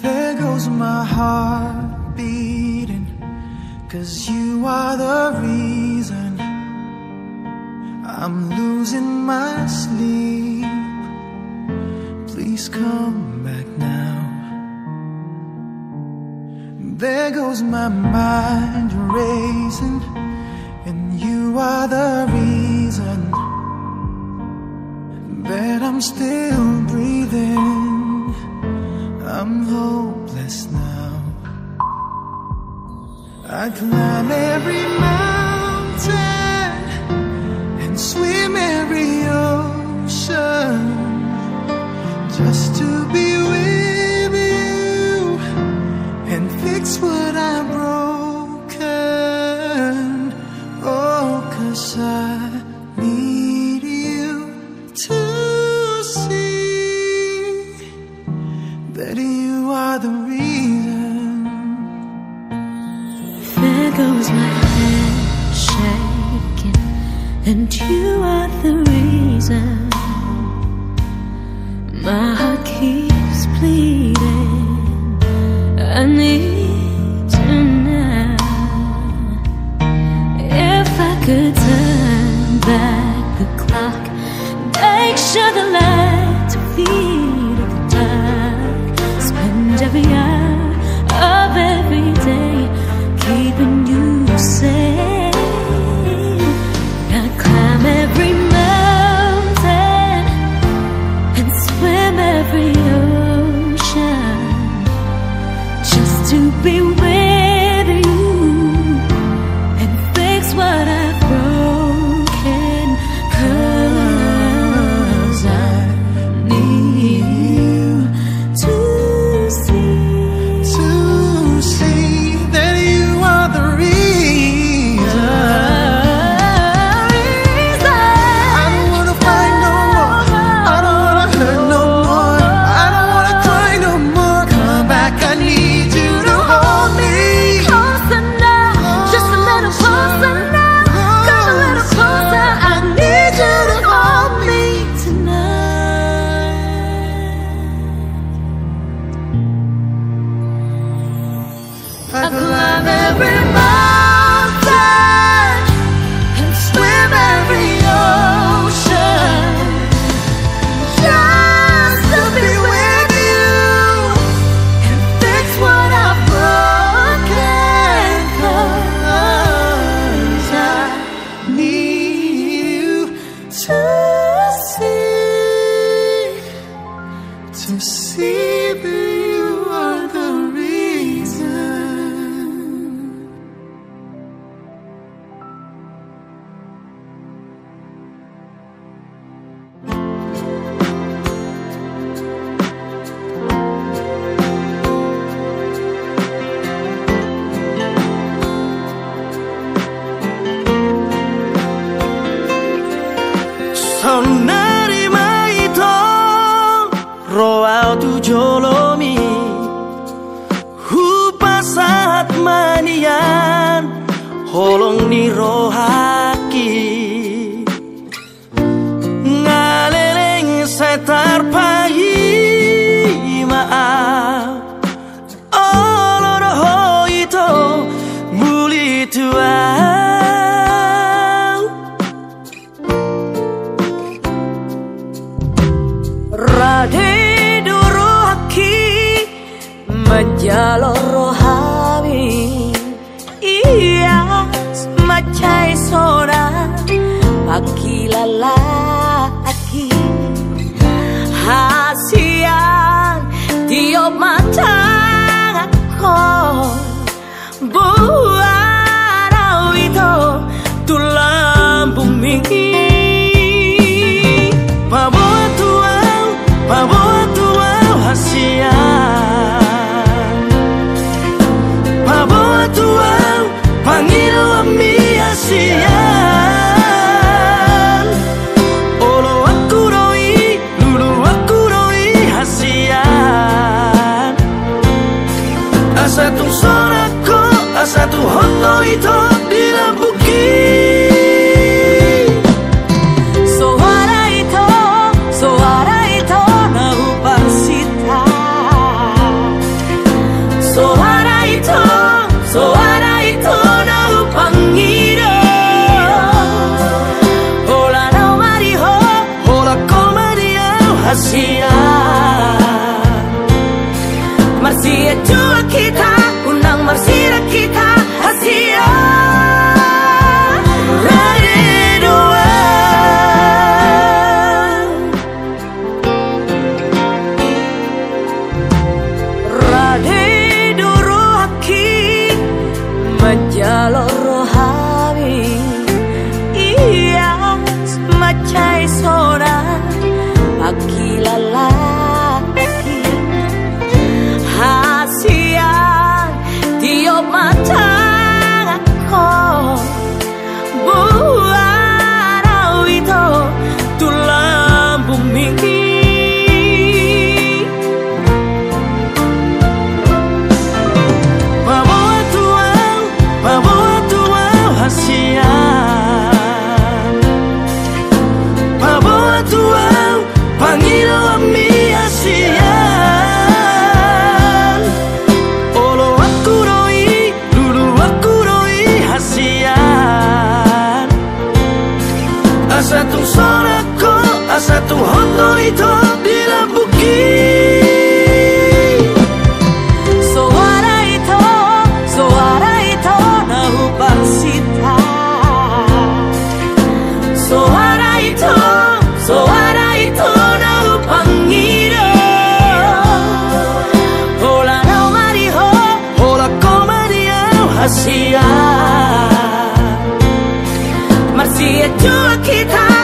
There goes my heart beating, 'cause you are the reason I'm losing my sleep. Please come back now. There goes my mind racing, and you are the reason that I'm still breathing. I'm hopeless now. I climb every mountain and swim every ocean just to be with you and fix what I've broken. Oh, 'cause I need you to see that you are the reason. There goes my head shaking, and you are the reason. My heart keeps bleeding. I need you now. If I could turn back the clock, make sure the lights feed the dark, spend every hour of every day keeping you safe. I climb every mountain and swim every ocean just to be with you and fix what I've broken. 'Cause I need you to see that you are the reason. I don't wanna fight no more. I don't wanna hurt no more. I don't wanna cry no more. Come back, I need you to hold me closer now, just a little closer now. Come a little closer, I need you to hold me tonight. I climb every mountain and swim every ocean just to be with you and fix what I've broken. 'Cause I need you to see that you are the reason. Sonarima ito roau tu jolomi hupasat manian holong ni rohaki ngaleleng setar pagi maaf oloroho ito muli tua Radhe durohaki menjalo rohami iya semacai sona pakilala aki hasian tiop mata aku buat itu tulang bumi Bawa tuau hasian Bawa tuau panggil ami hasian Olo aku roi, lulu aku roi hasian Asa tu sorako, asa tu hoto itu di lambuki Suara itu nahu pasita Marsia jua kita, undang Marsia kita, Asia Radedua. Radeduru haki menjalor rohani, iya semacai sona akilala. Hasian tiup mata aku buat awito tulang bumi. Bawa tuang hasian, bawa tuang panggil ami hasian. Asa tu sonako, asa tu hoto ito bila bukit. Suara ito na hubang sita. Suara ito na hubang iro. Hola no mariho, hola ko mariano hasia. Marsia jua kita.